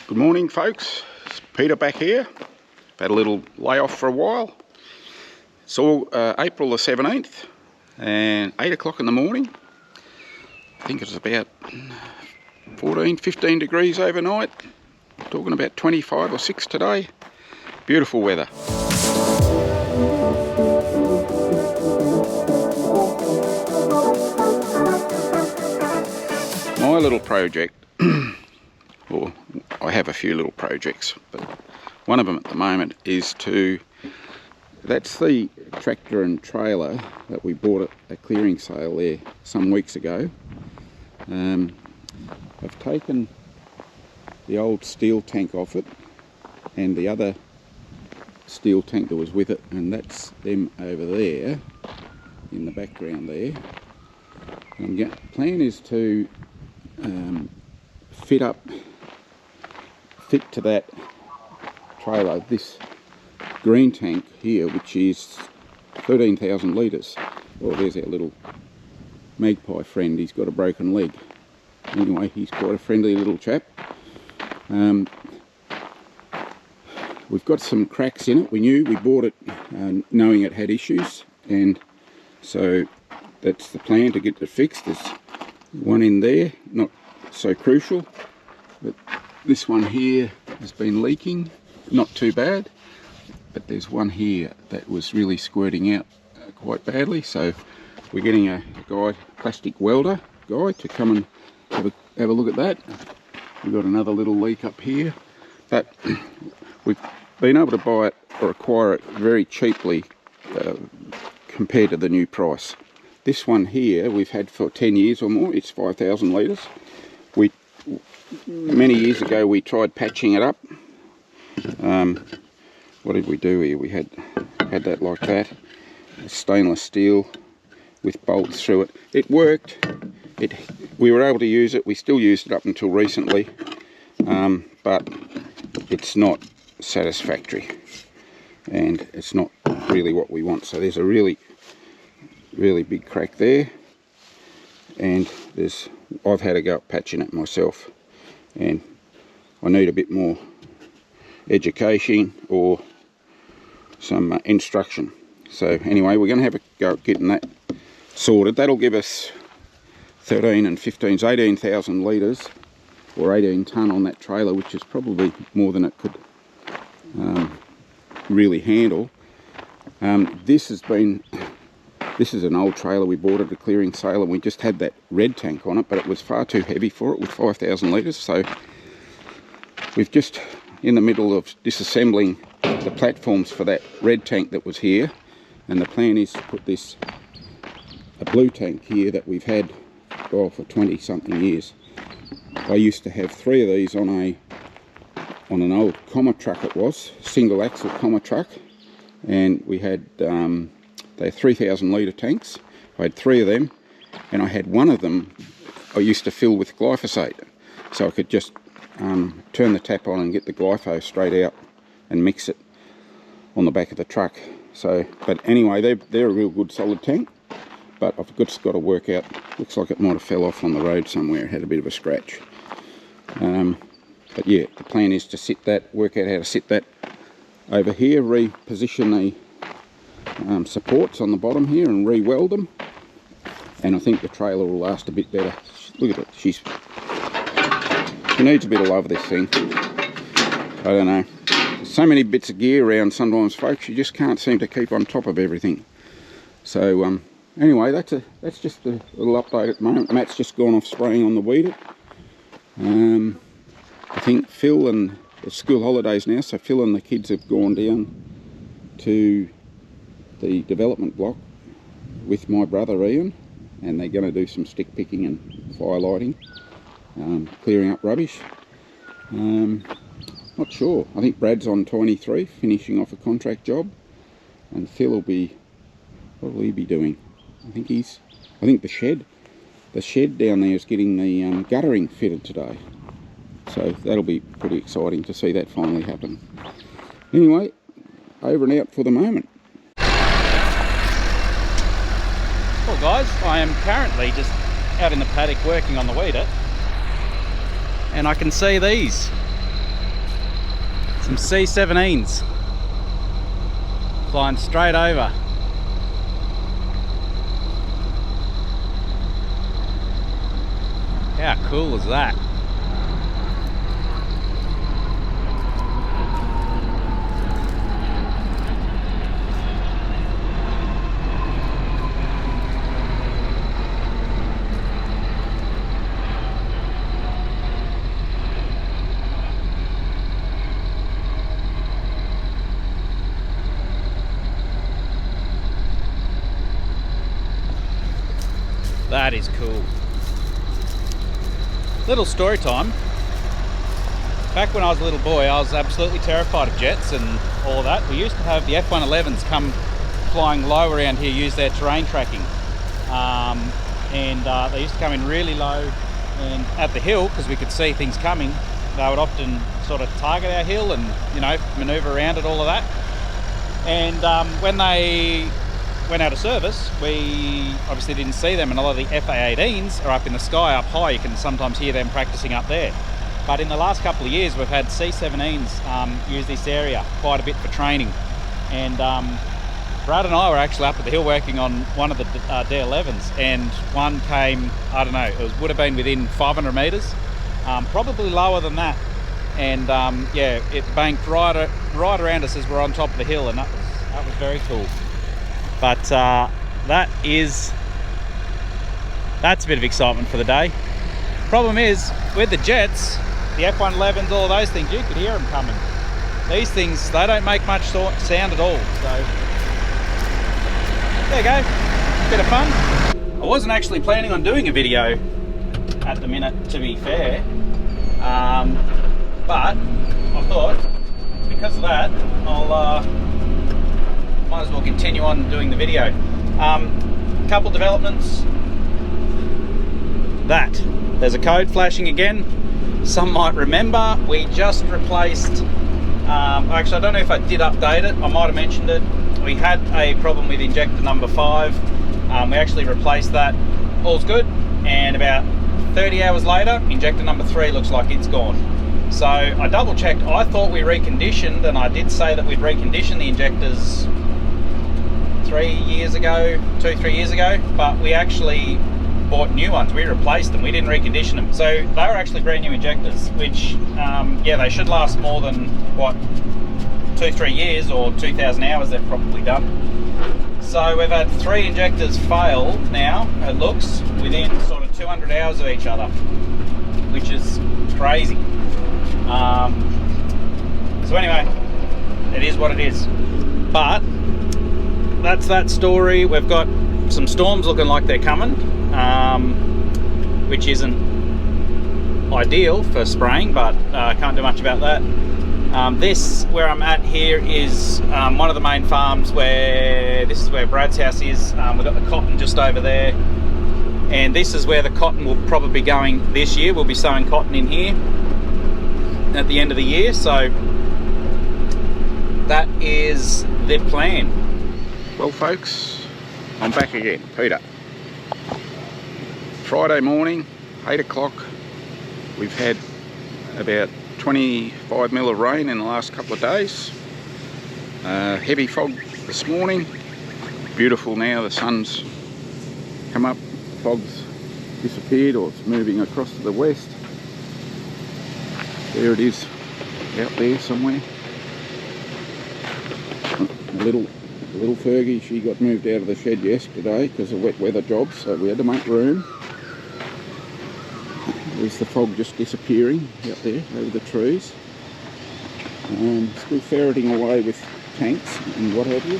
Good morning, folks. It's Peter back here. Had a little layoff for a while. It's all April the 17th and 8 o'clock in the morning. I think it's about 15 degrees overnight. Talking about 25 or 6 today. Beautiful weather. My little project, or I have a few little projects, but one of them at the moment is that's the tractor and trailer that we bought at a clearing sale there some weeks ago. I've taken the old steel tank off it and the other steel tank that was with it, and that's them over there in the background there. And the plan is to fit to that trailer this green tank here, which is 13,000 litres. Well, there's our little magpie friend. He's got a broken leg. Anyway, he's quite a friendly little chap. We've got some cracks in it. We bought it knowing it had issues, and so that's the plan, to get it fixed. There's one in there, not so crucial, but this one here has been leaking, not too bad, but there's one here that was really squirting out quite badly, so we're getting a plastic welder guy to come and have a look at that. We've got another little leak up here, but we've been able to buy it or acquire it very cheaply compared to the new price. This one here we've had for 10 years or more. It's 5,000 litres. Many years ago we tried patching it up. What did we do here? We had that like that, stainless steel with bolts through it. It worked. We were able to use it. We still used it up until recently, but it's not satisfactory, and it's not really what we want. So there's a really big crack there, and I've had to go up patching it myself, and I need a bit more education or some instruction. So anyway, we're going to have a go at getting that sorted. That'll give us 13 and 15, 18,000 litres or 18 tonne on that trailer, which is probably more than it could really handle. This is an old trailer we bought at a clearing sale, and we just had that red tank on it, but it was far too heavy for it with 5,000 litres. So we've just in the middle of disassembling the platforms for that red tank that was here, and the plan is to put a blue tank here that we've had for 20 something years. I used to have 3 of these on an old comma truck. It was single axle comma truck, and we had they're 3,000 litre tanks. I had 3 of them, and I had one of them I used to fill with glyphosate, so I could just turn the tap on and get the glypho straight out and mix it on the back of the truck. So, but anyway, they're a real good solid tank, but I've just got to work out. Looks like it might have fell off on the road somewhere. It had a bit of a scratch. But yeah, the plan is to work out how to sit that over here, reposition the supports on the bottom here and re-weld them, and I think the trailer will last a bit better. Look at it, she needs a bit of love, this thing. I don't know, there's so many bits of gear around sometimes, folks, you just can't seem to keep on top of everything. So anyway, that's just a little update at the moment. Matt's just gone off spraying on the weeder. I think Phil, and it's school holidays now, so Phil and the kids have gone down to the development block with my brother Ian, and they're going to do some stick picking and firelighting, clearing up rubbish. Not sure. I think Brad's on 23, finishing off a contract job, and Phil will be, what will he be doing? I think the shed down there is getting the guttering fitted today, so that'll be pretty exciting to see that finally happen. Anyway, over and out for the moment. Well guys, I am currently just out in the paddock working on the weeder, and I can see these Some C-17s flying straight over. How cool is that? That is cool. Little story time. Back when I was a little boy, I was absolutely terrified of jets and all of that. We used to have the F-111s come flying low around here, use their terrain tracking. They used to come in really low and at the hill, because we could see things coming, they would often sort of target our hill and, you know, maneuver around it, all of that. And when they went out of service, we obviously didn't see them, and a lot of the FA-18s are up in the sky, up high. You can sometimes hear them practicing up there. But in the last couple of years, we've had C-17s use this area quite a bit for training. And Brad and I were actually up at the hill working on one of the D-11s, and one came, I don't know, would have been within 500 metres, probably lower than that. And yeah, it banked right around us as we're on top of the hill, and that was very cool. But that's a bit of excitement for the day. Problem is, with the jets, the F-111s, all of those things, you could hear them coming. These things, they don't make much sound at all. So there you go, bit of fun. I wasn't actually planning on doing a video at the minute, to be fair, but I thought, because of that, I'll might as well continue on doing the video. Couple developments. There's a code flashing again. Some might remember we just replaced, actually I don't know if I did update it, I might have mentioned it. We had a problem with injector number 5. We actually replaced that. All's good, and about 30 hours later, injector number 3 looks like it's gone. So I double checked. I thought we reconditioned, and I did say that we'd reconditioned the injectors 3 years ago, 2-3 years ago, but we actually bought new ones. We replaced them, we didn't recondition them. So they were actually brand new injectors, which yeah, they should last more than what, 2-3 years or 2,000 hours they've probably done. So we've had 3 injectors fail now, it looks, within sort of 200 hours of each other, which is crazy. So anyway, it is what it is. But that's that story. We've got some storms looking like they're coming, which isn't ideal for spraying, but can't do much about that. This, where I'm at here, is one of the main farms where, this is where Brad's house is. We've got the cotton just over there, and this is where the cotton will probably be going this year. We'll be sowing cotton in here at the end of the year, so that is the plan. Well folks, I'm back again, Peter. Friday morning, 8 o'clock. We've had about 25 mil of rain in the last couple of days. Heavy fog this morning. Beautiful now, the sun's come up, fog's disappeared, or it's moving across to the west. There it is, out there somewhere. A little Fergie, she got moved out of the shed yesterday because of wet weather jobs, so we had to make room. There's the fog just disappearing out there over the trees. Still ferreting away with tanks and what have you.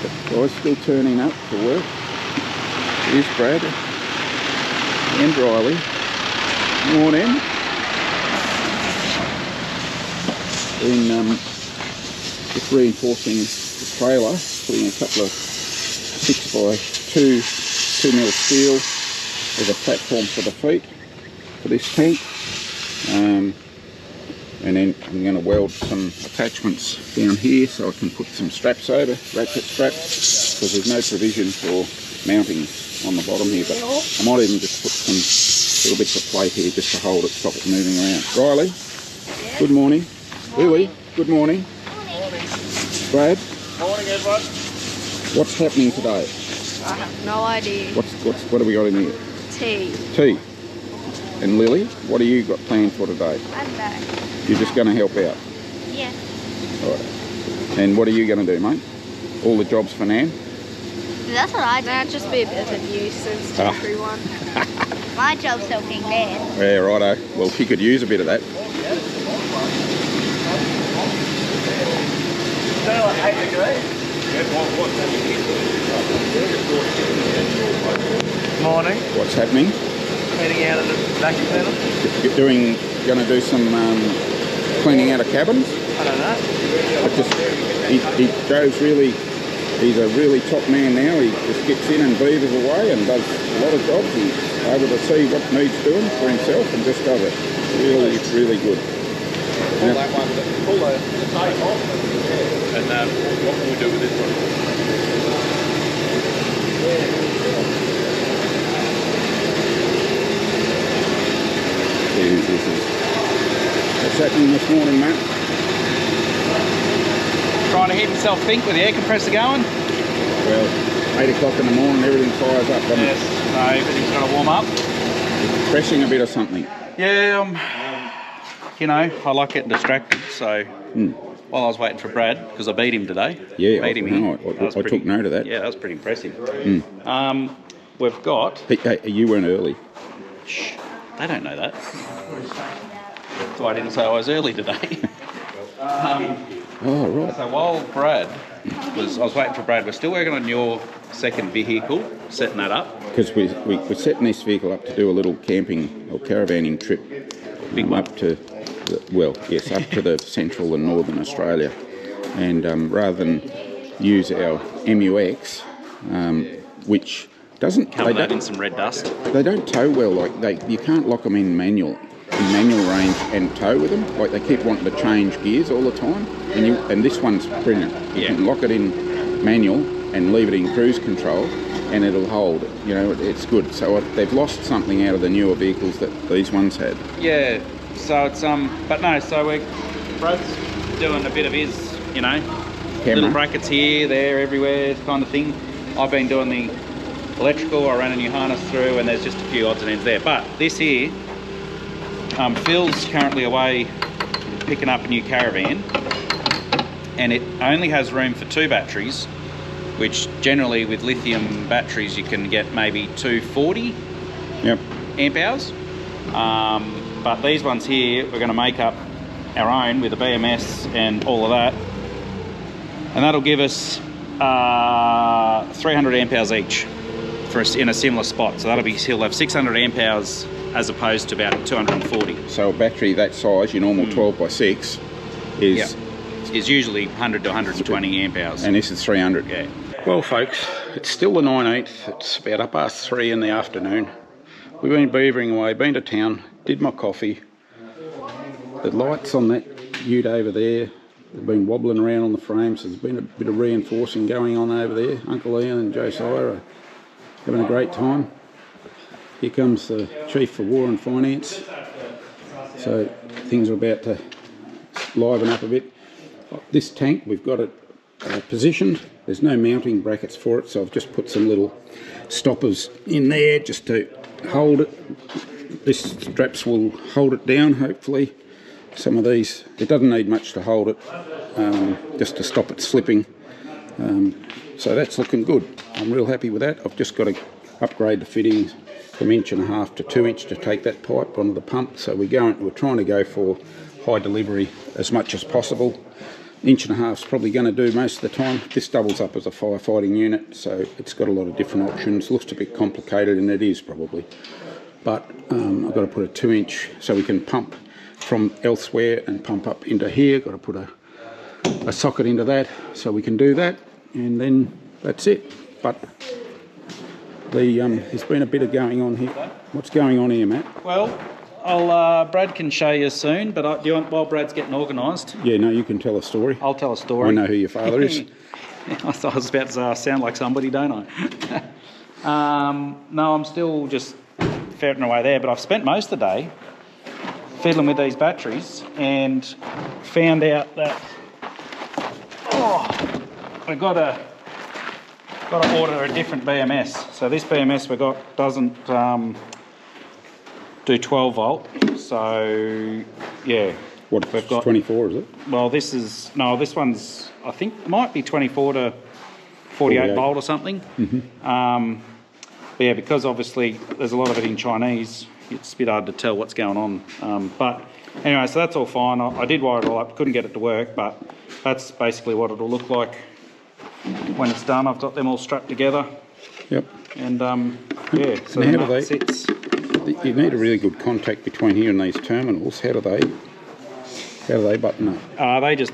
But guys still turning up to work. Here's Brad and Riley. Morning. Been just reinforcing the trailer, putting a couple of 6x2 2mm steel as a platform for the feet for this tank, and then I'm going to weld some attachments down here so I can put some straps over, ratchet straps, because there's no provision for mounting on the bottom here, but I might even just put some little bits of plate here just to hold it, stop it moving around. Riley, good morning. Lily, good morning. Morning. Brad, Morning, Edward. what's happening today? I have no idea. What have we got in here? Tea. Tea. And Lily, what do you got planned for today? Monday. You're just going to help out? Yeah. All right. And what are you going to do, mate? All the jobs for Nan? That's what I do. That'd just be a bit of a nuisance to everyone. My job's helping Nan. Yeah, righto. Well, she could use a bit of that. Morning. What's happening? Heading out of the vacuum cleaner. Going to do some cleaning out of cabins? I don't know. He's a really top man now. He just gets in and beavers away and does a lot of jobs. He's able to see what needs doing for himself and just does it. Really good. Pull that one, pull the tape off. And what can we do with this one? What's happening this morning, Matt? Trying to heat himself think with the air compressor going. Well, 8 o'clock in the morning, everything fires up, doesn't Yes, so everything's got to warm up. it? Pressing a bit of something. Yeah, you know, I like getting distracted, so while I was waiting for Brad, because I beat him today. Yeah, beat him I took note of that. Yeah, that was pretty impressive. We've got... Hey, you weren't early. Shh, they don't know that. So I didn't say I was early today. Oh, right. So while I was waiting for Brad, we're still working on your second vehicle, setting that up. Because we're setting this vehicle up to do a little camping or caravanning trip. Big one. Up to the central and northern Australia. And rather than use our MUX, which doesn't... Come load in some red dust. They don't tow well. You can't lock them in manual range and tow with them. Like, they keep wanting to change gears all the time. And this one's brilliant. You can lock it in manual and leave it in cruise control, and it'll hold. You know, it's good. So they've lost something out of the newer vehicles that these ones had. Yeah. So it's but no. So Brad's doing a bit of his, you know, little brackets here, there, everywhere, kind of thing. I've been doing the electrical. I ran a new harness through, and there's just a few odds and ends there. But this here, Phil's currently away picking up a new caravan, and it only has room for 2 batteries, which generally with lithium batteries you can get maybe 240 amp hours. But these ones here, we're going to make up our own with a BMS and all of that, and that'll give us 300 amp hours each in a similar spot. So he'll have 600 amp hours as opposed to about 240. So a battery that size, your normal 12x6, is usually 100 to 120 amp hours. And this is 300. Yeah. Well, folks, it's still the 19th. It's about 3:30 in the afternoon. We've been beavering away, been to town, did my coffee. The lights on that ute over there, they've been wobbling around on the frame, so there's been a bit of reinforcing going on over there. Uncle Ian and Josiah are having a great time. Here comes the Chief for War and Finance. So things are about to liven up a bit. This tank, we've got it positioned. There's no mounting brackets for it, so I've just put some little stoppers in there just to hold it. This straps will hold it down, hopefully. Some of these, it doesn't need much to hold it, just to stop it slipping. So that's looking good. I'm real happy with that. I've just got to upgrade the fittings from 1.5 to 2 inch to take that pipe onto the pump. So we're trying to go for high delivery as much as possible. 1.5 is probably going to do most of the time. This doubles up as a firefighting unit, so it's got a lot of different options. Looks a bit complicated, and it is probably. But I've got to put a 2 inch so we can pump from elsewhere and pump up into here. Got to put a socket into that so we can do that, and then that's it. But there's been a bit of going on here. What's going on here, Matt? Well, Brad can show you soon, but do you want, while Brad's getting organised? Yeah, no, you can tell a story. I'll tell a story. I know who your father is. I thought I was about to sound like somebody, don't I? No, I'm still just ferreting away there, but I've spent most of the day fiddling with these batteries and found out that we've got to order a different BMS. So this BMS we got doesn't do 12 volt. So yeah, What, we've got 24, is it? Well, this one's I think might be 24 to 48 volt or something. But yeah, because obviously there's a lot of it in Chinese, it's a bit hard to tell what's going on. But anyway, so that's all fine. I did wire it all up, couldn't get it to work, but that's basically what it'll look like when it's done. I've got them all strapped together. Yep. And yeah, so And the how do nut sits. You need a really good contact between here and these terminals. How do they button up? They just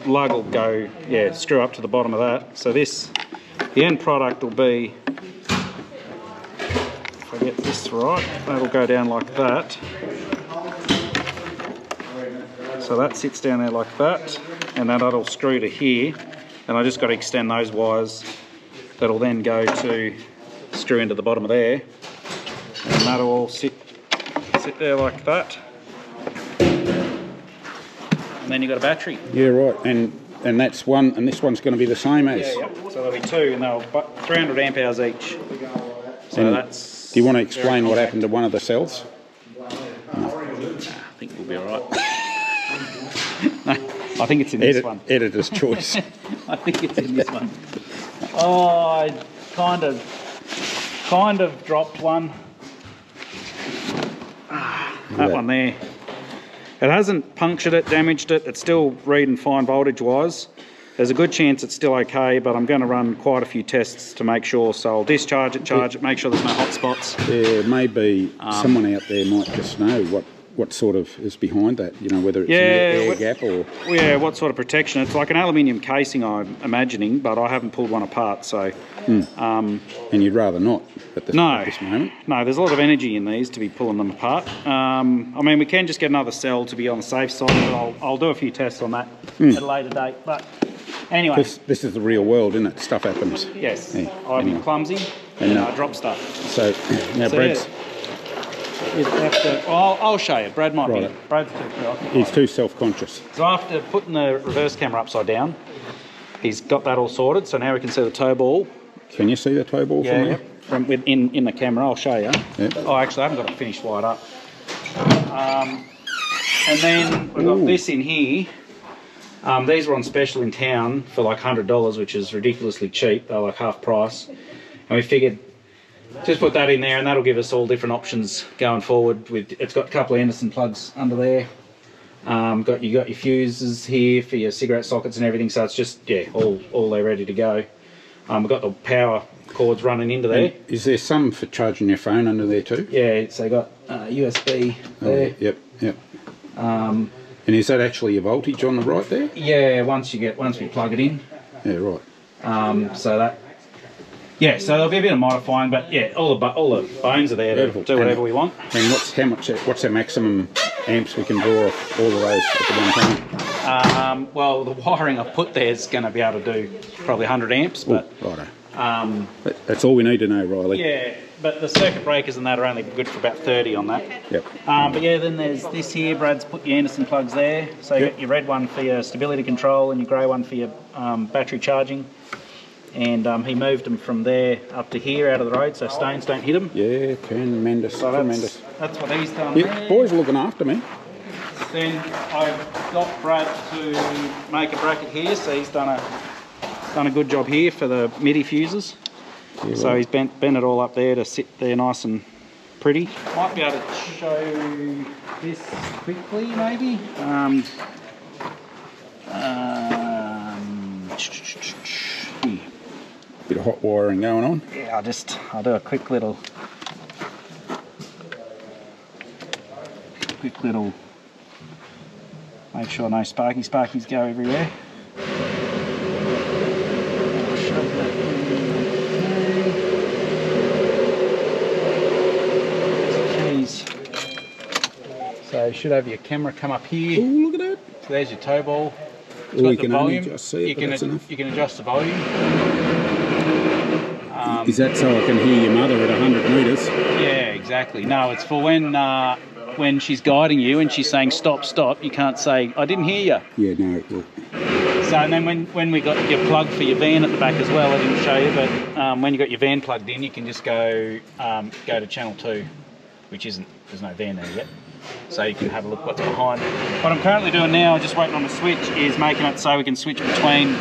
lug will go, yeah, screw up to the bottom of that. So the end product will be, if I get this right, that'll go down like that. So that sits down there like that, and then that'll screw to here. And I just got to extend those wires. That'll then go to screw into the bottom of there, and that'll all sit there like that. And then you've got a battery. Yeah, right. And that's one, and this one's going to be the same as. Yeah. So there'll be two, and they'll 300 amp hours each. So And that's. Do you want to explain what happened to one of the cells? I think we'll be alright. I think it's in this one. Editor's choice. I think it's in this one. Oh, I kind of dropped one. That one there. It hasn't punctured it, damaged it. It's still reading fine voltage wise. There's a good chance it's still okay, but I'm going to run quite a few tests to make sure. So I'll discharge it, charge it, make sure there's no hot spots. Yeah, maybe someone out there might just know what sort of is behind that, you know, whether it's an air gap or... Yeah, what sort of protection. It's like an aluminium casing, I'm imagining, but I haven't pulled one apart, so... and you'd rather not at this moment? No, there's a lot of energy in these to be pulling them apart. I mean, we can just get another cell to be on the safe side, but I'll do a few tests on that at a later date. But anyway... This is the real world, isn't it? Stuff happens. Yes. Yeah, I've been clumsy and I drop stuff. So, now Brad's... I'll show you. Brad might Right. be. Brad's too preoccupied. He's too self-conscious. So after putting the reverse camera upside down, he's got that all sorted. So now we can see the toe ball. Can you see the toe ball from there? From in the camera, I'll show you. Yeah. Oh, actually, I haven't got it finished wired up. And then we've got this in here. These were on special in town for like $100, which is ridiculously cheap. They're like half price. And we figured just put that in there, and that'll give us all different options going forward. It's got a couple of Anderson plugs under there. You got your fuses here for your cigarette sockets and everything. So it's just all there ready to go. We've got the power cords running into there. And is there some for charging your phone under there too? Yeah, so you got USB there. Yep. And is that actually your voltage on the right there? Yeah, once we plug it in. Yeah, right. So that. Yeah, so there'll be a bit of modifying, but yeah, all the bones are there to do whatever we want. And what's our maximum amps we can draw off all of those at the one time? Well, the wiring I've put there is going to be able to do probably 100 amps, but righto. That's all we need to know, Riley. Yeah, but the circuit breakers and that are only good for about 30 on that. Yep. But yeah, then there's this here. Brad's put your Anderson plugs there, so you got your red one for your stability control and your grey one for your battery charging. And he moved them from there up to here out of the road so stones don't hit them. Yeah, tremendous, so tremendous. That's what he's done there. Boys are looking after me. Then I've got Brad to make a bracket here, so he's done a good job here for the MIDI fuses. Yeah, so he's bent it all up there to sit there nice and pretty. Might be able to show this quickly maybe. Bit of hot wiring going on. Yeah, I'll do a quick little make sure no sparkies go everywhere. Keys. So you should have your camera come up here. Oh, look at that. So there's your toe ball. You can only just see it, you can adjust the volume. Is that so I can hear your mother at 100 metres? Yeah, exactly. No, it's for when when she's guiding you and she's saying stop, stop, you can't say, I didn't hear you. Yeah, no. Well, So, and then when we got your plug for your van at the back as well, I didn't show you, but when you got your van plugged in, you can just go to channel 2, which isn't, there's no van there yet. So you can have a look what's behind. What I'm currently doing now, just waiting on the switch, is making it so we can switch between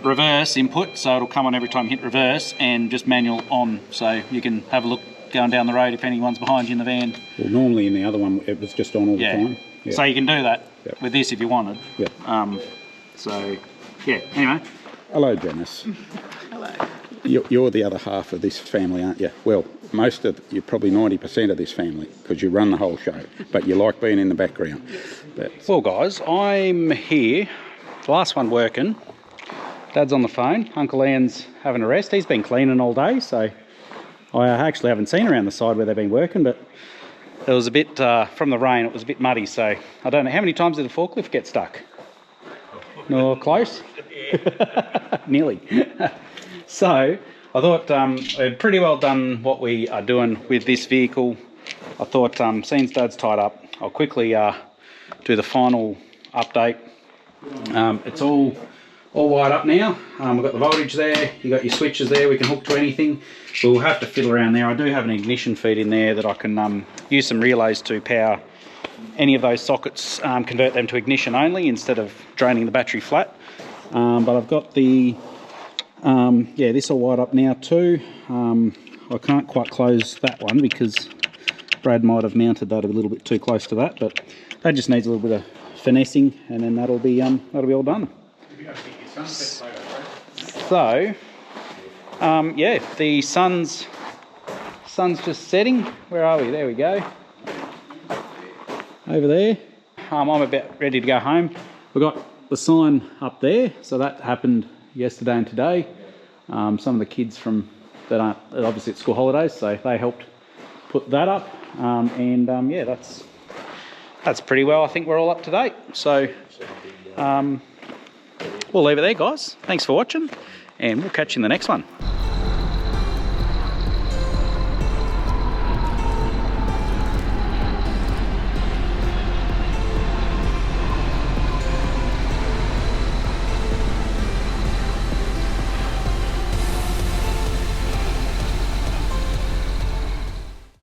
reverse input, so it'll come on every time you hit reverse, and just manual on, so you can have a look going down the road if anyone's behind you in the van. well, normally in the other one, it was just on all the time. Yeah. So you can do that with this if you wanted. Yeah. So, yeah, anyway. Hello, Janice. Hello. You're the other half of this family, aren't you? Well, you're probably 90% of this family, because you run the whole show, but you like being in the background. Well, guys, I'm here, the last one working. Dad's on the phone. Uncle Ian's having a rest. He's been cleaning all day, so I actually haven't seen around the side where they've been working, but it was a bit, from the rain, it was a bit muddy, so I don't know. How many times did the forklift get stuck? No, close? Nearly. So, I thought we'd pretty well done what we are doing with this vehicle. I thought, since Dad's tied up, I'll quickly do the final update. It's all wired up now. We've got the voltage there, you got your switches there, we can hook to anything. We'll have to fiddle around there. I do have an ignition feed in there that I can use some relays to power any of those sockets, convert them to ignition only instead of draining the battery flat. But I've got the, this all wired up now too. I can't quite close that one because Brad might have mounted that a little bit too close to that, but that just needs a little bit of finessing, and then that'll be all done. So, the sun's just setting. Where are we? There we go. Over there. I'm about ready to go home. We've got the sign up there, so that happened yesterday and today. Some of the kids that aren't obviously at school holidays, so they helped put that up. That's pretty well. I think we're all up to date. So, we'll leave it there, guys. Thanks for watching, and we'll catch you in the next one.